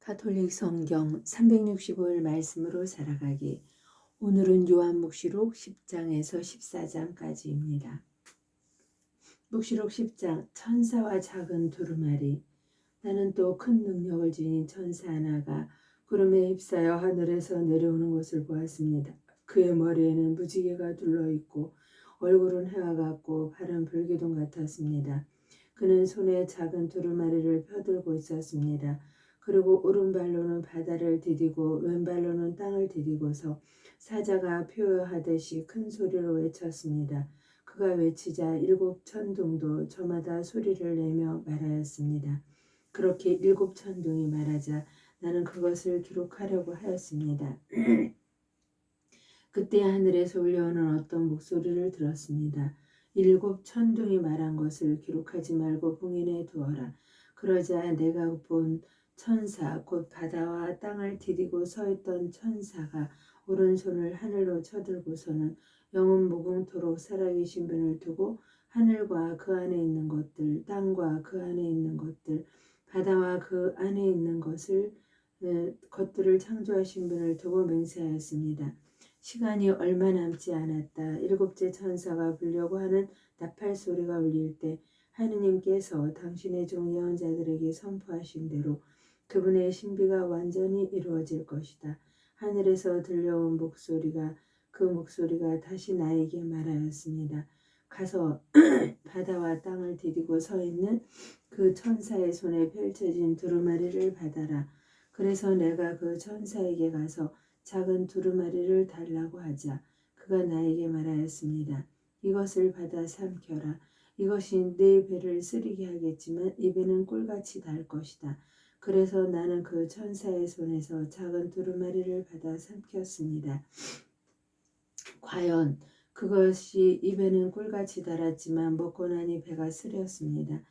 가톨릭 성경 365일 말씀으로 살아가기. 오늘은 요한묵시록 10장에서 14장까지입니다. 묵시록 10장. 천사와 작은 두루마리. 나는 또 큰 능력을 지닌 천사 하나가 구름에 휩싸여 하늘에서 내려오는 것을 보았습니다. 그의 머리에는 무지개가 둘러있고 얼굴은 해와 같고 발은 불기둥 같았습니다. 그는 손에 작은 두루마리를 펴들고 있었습니다. 그리고 오른발로는 바다를 디디고 왼발로는 땅을 디디고서 사자가 표효하듯이 큰 소리로 외쳤습니다. 그가 외치자 일곱 천둥도 저마다 소리를 내며 말하였습니다. 그렇게 일곱 천둥이 말하자 나는 그것을 기록하려고 하였습니다. 그때 하늘에서 울려오는 어떤 목소리를 들었습니다. 일곱 천둥이 말한 것을 기록하지 말고 봉인해 두어라. 그러자 내가 본 천사 곧 바다와 땅을 디디고 서 있던 천사가 오른손을 하늘로 쳐들고서는 영원 무궁토록 살아계신 분을 두고 하늘과 그 안에 있는 것들, 땅과 그 안에 있는 것들, 바다와 그 안에 있는 것들을 창조하신 분을 두고 맹세하였습니다. 시간이 얼마 남지 않았다. 일곱째 천사가 불려고 하는 나팔 소리가 울릴 때 하느님께서 당신의 종 예언자들에게 선포하신 대로 그분의 신비가 완전히 이루어질 것이다. 하늘에서 들려온 그 목소리가 다시 나에게 말하였습니다. 가서 바다와 땅을 디디고 서 있는 그 천사의 손에 펼쳐진 두루마리를 받아라. 그래서 내가 그 천사에게 가서 작은 두루마리를 달라고 하자 그가 나에게 말하였습니다. 이것을 받아 삼켜라. 이것이 네 배를 쓰리게 하겠지만 이 배는 꿀같이 달 것이다. 그래서 나는 그 천사의 손에서 작은 두루마리를 받아 삼켰습니다. 과연 그것이 입에는 꿀같이 달았지만 먹고 나니 배가 쓰렸습니다.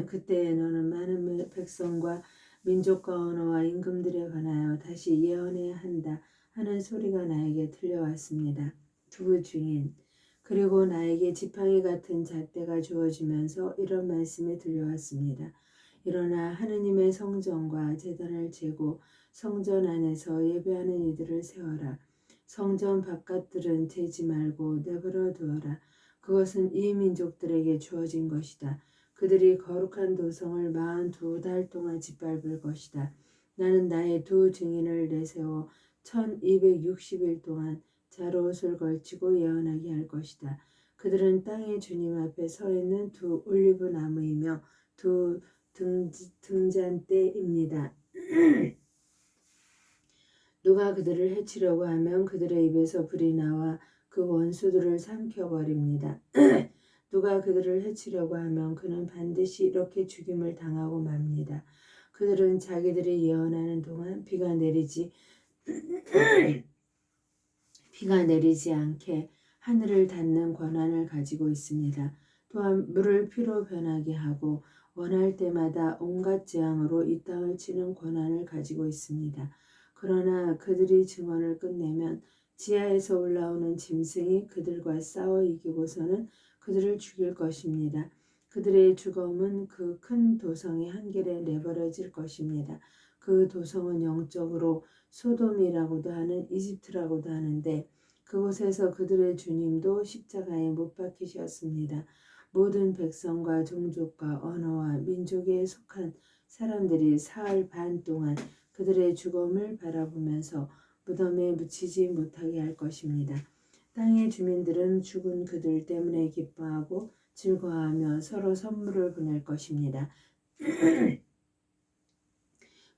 그때 너는 많은 백성과 민족과 언어와 임금들에 관하여 다시 예언해야 한다 하는 소리가 나에게 들려왔습니다. 두 증인. 그리고 나에게 지팡이 같은 잣대가 주어지면서 이런 말씀이 들려왔습니다. 일어나 하느님의 성전과 제단을 재고 성전 안에서 예배하는 이들을 세워라. 성전 바깥들은 재지 말고 내버려 두어라. 그것은 이 민족들에게 주어진 것이다. 그들이 거룩한 도성을 42달 동안 짓밟을 것이다. 나는 나의 두 증인을 내세워 1260일 동안 자로옷을 걸치고 예언하게 할 것이다. 그들은 땅의 주님 앞에 서 있는 두 올리브 나무이며 두 등잔대입니다. 누가 그들을 해치려고 하면 그들의 입에서 불이 나와 그 원수들을 삼켜버립니다. 누가 그들을 해치려고 하면 그는 반드시 이렇게 죽임을 당하고 맙니다. 그들은 자기들이 예언하는 동안 비가 내리지 않게 하늘을 닫는 권한을 가지고 있습니다. 또한 물을 피로 변하게 하고 원할 때마다 온갖 재앙으로 이 땅을 치는 권한을 가지고 있습니다. 그러나 그들이 증언을 끝내면 지하에서 올라오는 짐승이 그들과 싸워 이기고서는 그들을 죽일 것입니다. 그들의 죽음은 그 큰 도성의 한결에 내버려질 것입니다. 그 도성은 영적으로 소돔이라고도 하는 이집트라고도 하는데 그곳에서 그들의 주님도 십자가에 못 박히셨습니다. 모든 백성과 종족과 언어와 민족에 속한 사람들이 사흘 반 동안 그들의 죽음을 바라보면서 무덤에 묻히지 못하게 할 것입니다. 땅의 주민들은 죽은 그들 때문에 기뻐하고 즐거워하며 서로 선물을 보낼 것입니다.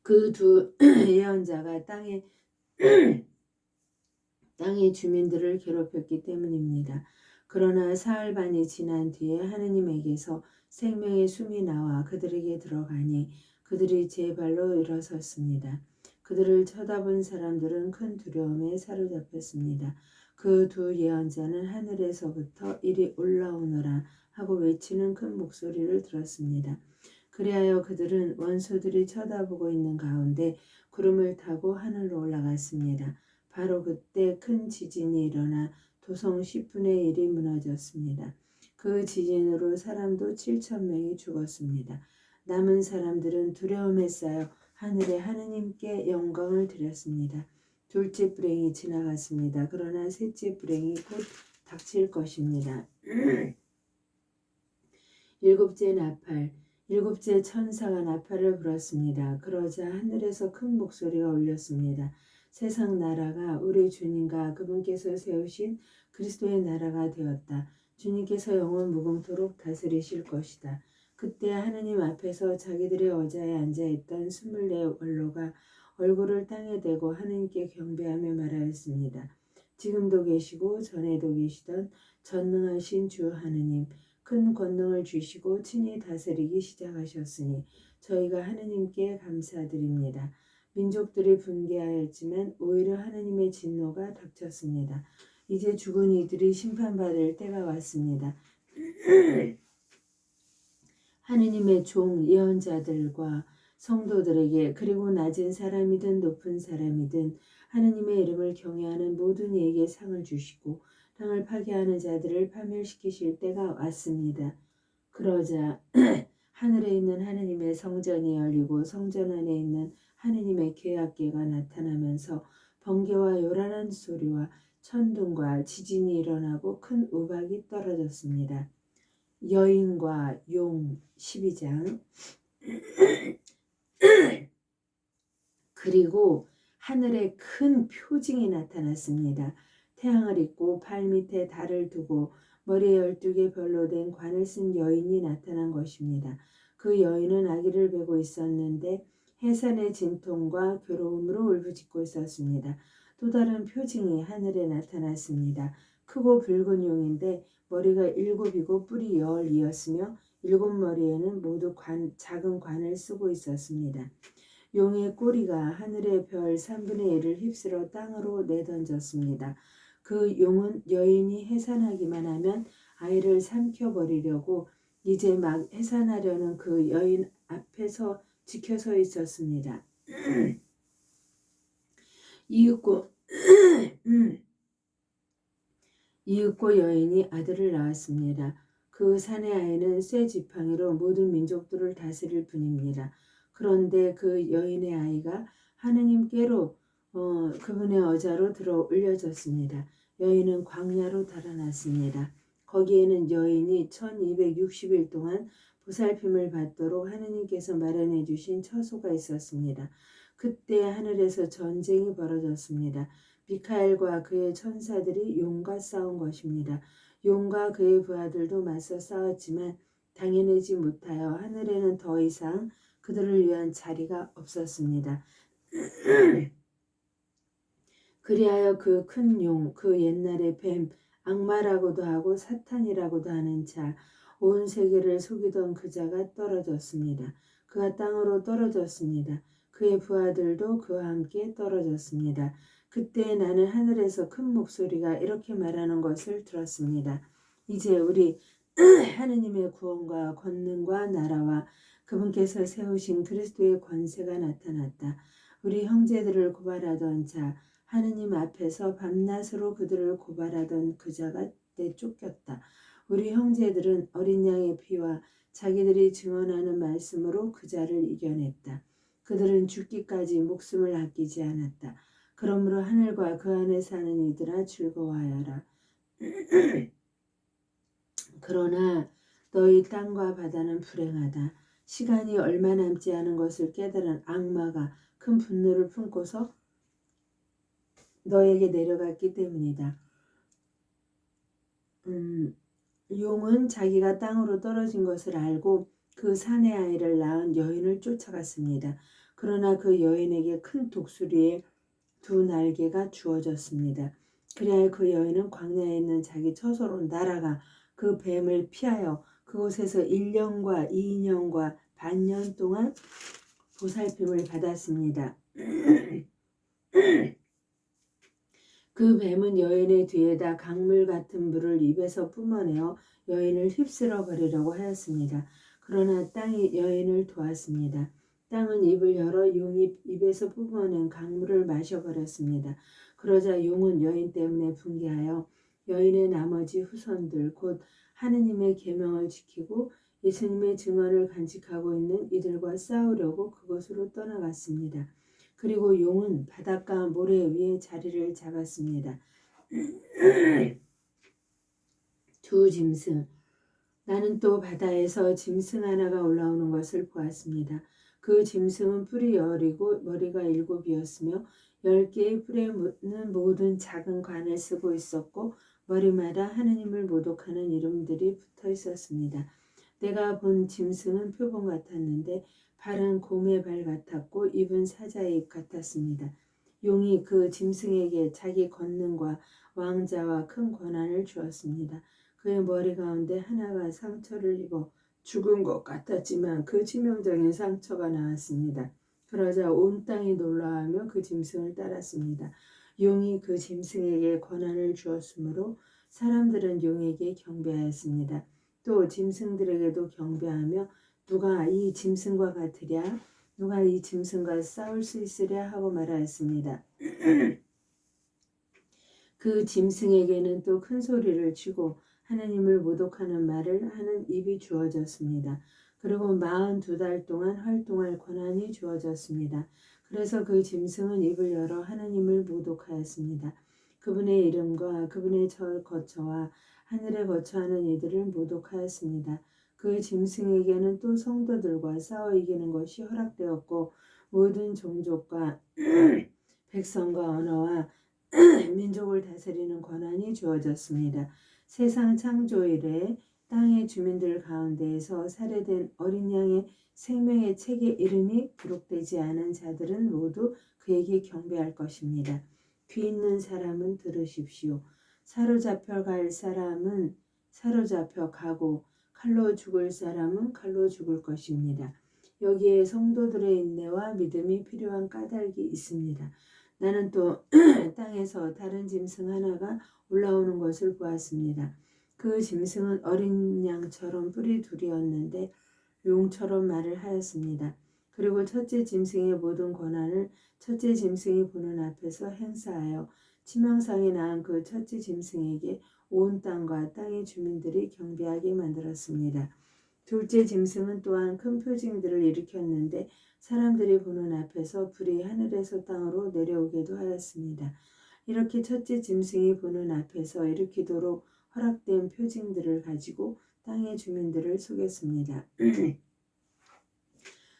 그 두 예언자가 땅의 주민들을 괴롭혔기 때문입니다. 그러나 사흘 반이 지난 뒤에 하느님에게서 생명의 숨이 나와 그들에게 들어가니 그들이 제 발로 일어섰습니다. 그들을 쳐다본 사람들은 큰 두려움에 사로잡혔습니다. 그 두 예언자는 하늘에서부터 이리 올라오너라 하고 외치는 큰 목소리를 들었습니다. 그리하여 그들은 원수들이 쳐다보고 있는 가운데 구름을 타고 하늘로 올라갔습니다. 바로 그때 큰 지진이 일어나 도성 10분의 1이 무너졌습니다. 그 지진으로 사람도 7,000명이 죽었습니다. 남은 사람들은 두려움에 쌓여 하늘의 하느님께 영광을 드렸습니다. 둘째 불행이 지나갔습니다. 그러나 셋째 불행이 곧 닥칠 것입니다. 일곱째 나팔. 일곱째 천사가 나팔을 불었습니다. 그러자 하늘에서 큰 목소리가 울렸습니다. 세상 나라가 우리 주님과 그분께서 세우신 그리스도의 나라가 되었다. 주님께서 영원 무궁토록 다스리실 것이다. 그때 하느님 앞에서 자기들의 의자에 앉아있던 24 원로가 얼굴을 땅에 대고 하느님께 경배하며 말하였습니다. 지금도 계시고 전에도 계시던 전능하신 주 하느님, 큰 권능을 주시고 친히 다스리기 시작하셨으니 저희가 하느님께 감사드립니다. 민족들이 분개하였지만 오히려 하느님의 진노가 닥쳤습니다. 이제 죽은 이들이 심판받을 때가 왔습니다. 하느님의 종 예언자들과 성도들에게 그리고 낮은 사람이든 높은 사람이든 하느님의 이름을 경외하는 모든 이에게 상을 주시고 땅을 파괴하는 자들을 파멸시키실 때가 왔습니다. 그러자 하늘에 있는 하느님의 성전이 열리고 성전 안에 있는 하느님의 계약궤가 나타나면서 번개와 요란한 소리와 천둥과 지진이 일어나고 큰 우박이 떨어졌습니다. 여인과 용 12장. 그리고 하늘에 큰 표징이 나타났습니다. 태양을 입고 발 밑에 달을 두고 머리에 12개 별로 된 관을 쓴 여인이 나타난 것입니다. 그 여인은 아기를 베고 있었는데 해산의 진통과 괴로움으로 울부짖고 있었습니다. 또 다른 표징이 하늘에 나타났습니다. 크고 붉은 용인데 머리가 7이고 뿔이 10이었으며 7머리에는 모두 작은 관을 쓰고 있었습니다. 용의 꼬리가 하늘의 별 3분의 1을 휩쓸어 땅으로 내던졌습니다. 그 용은 여인이 해산하기만 하면 아이를 삼켜버리려고 이제 막 해산하려는 그 여인 앞에서 지켜서 있었습니다. 이윽고 여인이 아들을 낳았습니다. 그 사내 아이는 쇠 지팡이로 모든 민족들을 다스릴 뿐입니다. 그런데 그 여인의 아이가 하느님께로 그분의 어자로 들어 올려졌습니다. 여인은 광야로 달아났습니다. 거기에는 여인이 1260일 동안 보살핌을 받도록 하느님께서 마련해 주신 처소가 있었습니다. 그때 하늘에서 전쟁이 벌어졌습니다. 미카엘과 그의 천사들이 용과 싸운 것입니다. 용과 그의 부하들도 맞서 싸웠지만 당해내지 못하여 하늘에는 더 이상 그들을 위한 자리가 없었습니다. 그리하여 그 큰 용, 그 옛날의 뱀, 악마라고도 하고 사탄이라고도 하는 자, 온 세계를 속이던 그 자가 떨어졌습니다. 그가 땅으로 떨어졌습니다. 그의 부하들도 그와 함께 떨어졌습니다. 그때 나는 하늘에서 큰 목소리가 이렇게 말하는 것을 들었습니다. 이제 우리 하느님의 구원과 권능과 나라와 그분께서 세우신 그리스도의 권세가 나타났다. 우리 형제들을 고발하던 자, 하느님 앞에서 밤낮으로 그들을 고발하던 그 자가 내쫓겼다. 우리 형제들은 어린 양의 피와 자기들이 증언하는 말씀으로 그 자를 이겨냈다. 그들은 죽기까지 목숨을 아끼지 않았다. 그러므로 하늘과 그 안에 사는 이들아 즐거워하여라. 그러나 너희 땅과 바다는 불행하다. 시간이 얼마 남지 않은 것을 깨달은 악마가 큰 분노를 품고서 너에게 내려갔기 때문이다. 용은 자기가 땅으로 떨어진 것을 알고 그 사내 아이를 낳은 여인을 쫓아갔습니다. 그러나 그 여인에게 큰 독수리의 2 날개가 주어졌습니다. 그리하여 그 여인은 광야에 있는 자기 처소로 날아가 그 뱀을 피하여 그곳에서 1년과 2년과 반년 동안 보살핌을 받았습니다. 그 뱀은 여인의 뒤에다 강물 같은 물을 입에서 뿜어내어 여인을 휩쓸어 버리려고 하였습니다. 그러나 땅이 여인을 도왔습니다. 땅은 입을 열어 용이 입에서 뿜어낸 강물을 마셔버렸습니다. 그러자 용은 여인 때문에 분개하여 여인의 나머지 후손들 곧 하느님의 계명을 지키고 예수님의 증언을 간직하고 있는 이들과 싸우려고 그곳으로 떠나갔습니다. 그리고 용은 바닷가 모래 위에 자리를 잡았습니다. 두 짐승. 나는 또 바다에서 짐승 하나가 올라오는 것을 보았습니다. 그 짐승은 뿔이 10이고 머리가 7이었으며 10개의 뿔에는 모든 작은 관을 쓰고 있었고 머리마다 하느님을 모독하는 이름들이 붙어 있었습니다. 내가 본 짐승은 표범 같았는데 발은 곰의 발 같았고 입은 사자의 입 같았습니다. 용이 그 짐승에게 자기 권능과 왕자와 큰 권한을 주었습니다. 그의 머리 가운데 하나가 상처를 입어 죽은 것 같았지만 그 치명적인 상처가 나왔습니다. 그러자 온 땅이 놀라하며 그 짐승을 따랐습니다. 용이 그 짐승에게 권한을 주었으므로 사람들은 용에게 경배하였습니다. 또 짐승들에게도 경배하며 누가 이 짐승과 같으랴? 누가 이 짐승과 싸울 수 있으랴? 하고 말하였습니다. 그 짐승에게는 또 큰 소리를 치고 하나님을 모독하는 말을 하는 입이 주어졌습니다. 그리고 42달 동안 활동할 권한이 주어졌습니다. 그래서 그 짐승은 입을 열어 하나님을 모독하였습니다. 그분의 이름과 그분의 거처와 하늘에 거처하는 이들을 모독하였습니다. 그 짐승에게는 또 성도들과 싸워 이기는 것이 허락되었고 모든 종족과 백성과 언어와 민족을 다스리는 권한이 주어졌습니다. 세상 창조 이래 땅의 주민들 가운데에서 살해된 어린 양의 생명의 책에 이름이 기록되지 않은 자들은 모두 그에게 경배할 것입니다. 귀 있는 사람은 들으십시오. 사로잡혀 갈 사람은 사로잡혀 가고 칼로 죽을 사람은 칼로 죽을 것입니다. 여기에 성도들의 인내와 믿음이 필요한 까닭이 있습니다. 나는 또 땅에서 다른 짐승 하나가 올라오는 것을 보았습니다. 그 짐승은 어린 양처럼 뿔이 2이었는데 용처럼 말을 하였습니다. 그리고 첫째 짐승의 모든 권한을 첫째 짐승이 보는 앞에서 행사하여 치명상이 낳은 그 첫째 짐승에게 온 땅과 땅의 주민들이 경배하게 만들었습니다. 둘째 짐승은 또한 큰 표징들을 일으켰는데 사람들이 보는 앞에서 불이 하늘에서 땅으로 내려오기도 하였습니다. 이렇게 첫째 짐승이 보는 앞에서 일으키도록 허락된 표징들을 가지고 땅의 주민들을 속였습니다.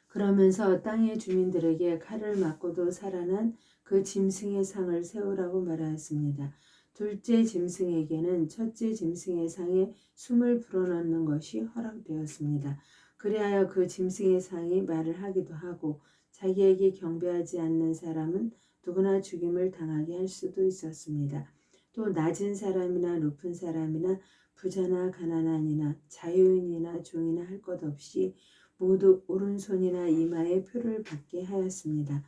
그러면서 땅의 주민들에게 칼을 맞고도 살아난 그 짐승의 상을 세우라고 말하였습니다. 둘째 짐승에게는 첫째 짐승의 상에 숨을 불어넣는 것이 허락되었습니다. 그리하여 그 짐승의 상이 말을 하기도 하고 자기에게 경배하지 않는 사람은 누구나 죽임을 당하게 할 수도 있었습니다. 또 낮은 사람이나 높은 사람이나 부자나 가난한이나 자유인이나 종이나 할 것 없이 모두 오른손이나 이마에 표를 받게 하였습니다.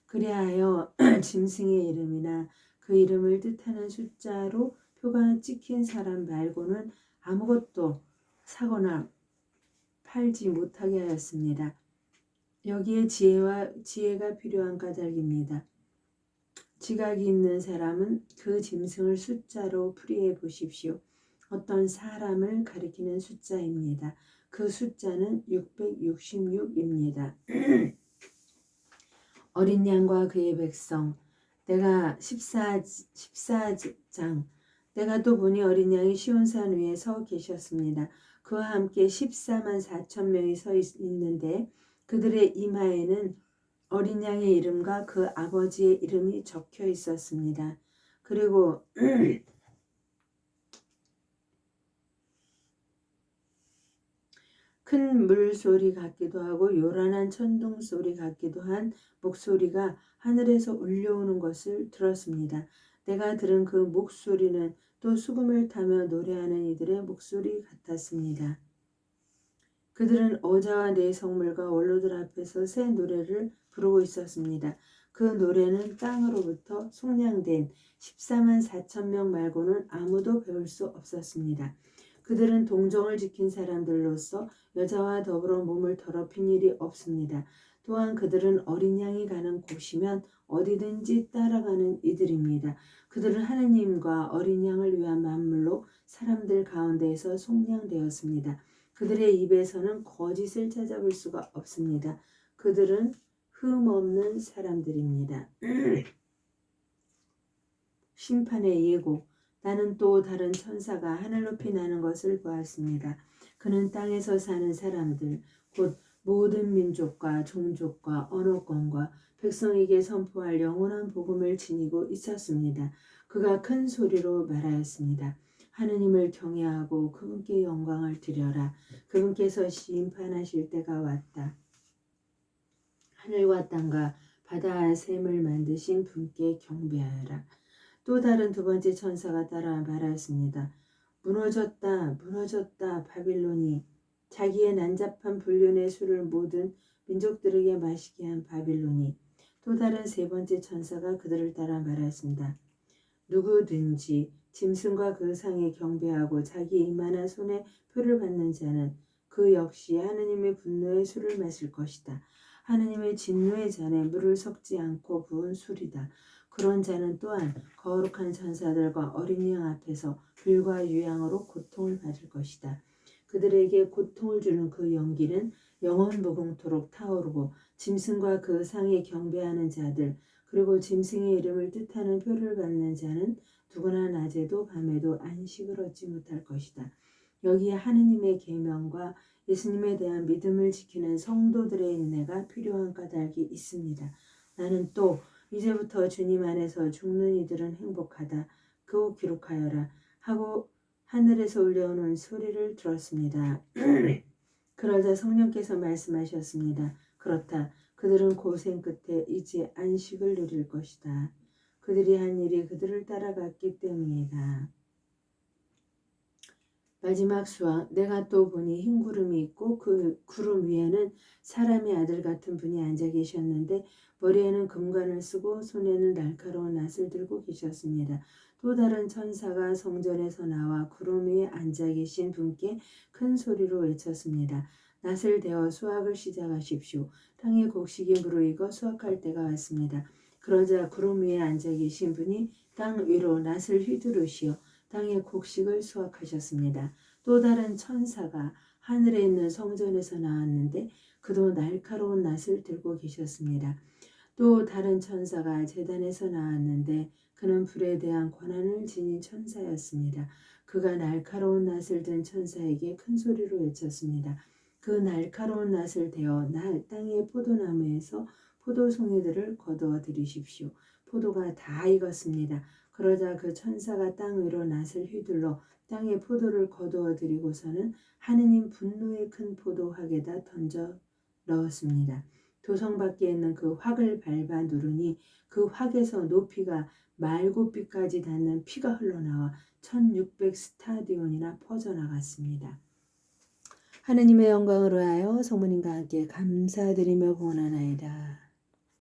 그리하여 짐승의 이름이나 그 이름을 뜻하는 숫자로 표가 찍힌 사람 말고는 아무것도 사거나 팔지 못하게 하였습니다. 여기에 지혜가 필요한 까닭입니다. 지각이 있는 사람은 그 짐승을 숫자로 풀이해 보십시오. 어떤 사람을 가리키는 숫자입니다. 그 숫자는 666입니다. 어린 양과 그의 백성. 내가 14장. 내가 또 보니 어린 양이 시온산 위에 서 계셨습니다. 그와 함께 14만 4천 명이 서 있는데 그들의 이마에는 어린 양의 이름과 그 아버지의 이름이 적혀 있었습니다. 그리고 큰 물소리 같기도 하고 요란한 천둥 소리 같기도 한 목소리가 하늘에서 울려오는 것을 들었습니다. 내가 들은 그 목소리는 또 수금을 타며 노래하는 이들의 목소리 같았습니다. 그들은 어자와 내성물과 원로들 앞에서 새 노래를 부르고 있었습니다. 그 노래는 땅으로부터 속량된 14만 4천 명 말고는 아무도 배울 수 없었습니다. 그들은 동정을 지킨 사람들로서 여자와 더불어 몸을 더럽힌 일이 없습니다. 또한 그들은 어린 양이 가는 곳이면 어디든지 따라가는 이들입니다. 그들은 하느님과 어린 양을 위한 만물로 사람들 가운데에서 속량되었습니다. 그들의 입에서는 거짓을 찾아볼 수가 없습니다. 그들은 흠없는 사람들입니다. 심판의 예고. 나는 또 다른 천사가 하늘 높이 나는 것을 보았습니다. 그는 땅에서 사는 사람들, 곧 모든 민족과 종족과 언어권과 백성에게 선포할 영원한 복음을 지니고 있었습니다. 그가 큰 소리로 말하였습니다. 하느님을 경외하고 그분께 영광을 드려라. 그분께서 심판하실 때가 왔다. 하늘과 땅과 바다와 샘을 만드신 분께 경배하여라. 또 다른 두 번째 천사가 따라 말하였습니다. 무너졌다, 무너졌다, 바빌론이. 자기의 난잡한 불륜의 술을 모든 민족들에게 마시게 한 바빌론이. 또 다른 세 번째 천사가 그들을 따라 말하였습니다. 누구든지 짐승과 그 상에 경배하고 자기 이만한 손에 표를 받는 자는 그 역시 하느님의 분노의 술을 마실 것이다. 하느님의 진노의 잔에 물을 섞지 않고 부은 술이다. 그런 자는 또한 거룩한 천사들과 어린 양 앞에서 불과 유향으로 고통을 받을 것이다. 그들에게 고통을 주는 그 연기는 영원 무궁토록 타오르고 짐승과 그 상에 경배하는 자들 그리고 짐승의 이름을 뜻하는 표를 받는 자는 누구나 낮에도 밤에도 안식을 얻지 못할 것이다. 여기에 하느님의 계명과 예수님에 대한 믿음을 지키는 성도들의 인내가 필요한 까닭이 있습니다. 나는 또 이제부터 주님 안에서 죽는 이들은 행복하다. 그 기록하여라 하고 하늘에서 울려오는 소리를 들었습니다. 그러자 성령께서 말씀하셨습니다. 그렇다. 그들은 고생 끝에 이제 안식을 누릴 것이다. 그들이 한 일이 그들을 따라갔기 때문이다. 마지막 수학. 내가 또 보니 흰 구름이 있고 그 구름 위에는 사람의 아들 같은 분이 앉아 계셨는데 머리에는 금관을 쓰고 손에는 날카로운 낫을 들고 계셨습니다. 또 다른 천사가 성전에서 나와 구름 위에 앉아 계신 분께 큰 소리로 외쳤습니다. 낫을 대어 수확을 시작하십시오. 땅의 곡식이 무르익어 수확할 때가 왔습니다. 그러자 구름 위에 앉아 계신 분이 땅 위로 낫을 휘두르시어 땅의 곡식을 수확하셨습니다. 또 다른 천사가 하늘에 있는 성전에서 나왔는데 그도 날카로운 낫을 들고 계셨습니다. 또 다른 천사가 제단에서 나왔는데 그는 불에 대한 권한을 지닌 천사였습니다. 그가 날카로운 낫을 든 천사에게 큰 소리로 외쳤습니다. 그 날카로운 낫을 대어 땅의 포도나무에서 포도송이들을 거두어 들이십시오. 포도가 다 익었습니다. 그러자 그 천사가 땅 위로 낫을 휘둘러 땅에 포도를 거두어 들이고서는 하느님 분노의 큰 포도학에다 던져 넣었습니다. 도성 밖에 있는 그 확을 밟아 누르니 그 확에서 높이가 말굽비까지 닿는 피가 흘러나와 1600 스타디온이나 퍼져나갔습니다. 하느님의 영광을 위하여 성모님과 함께 감사드리며 구원하나이다.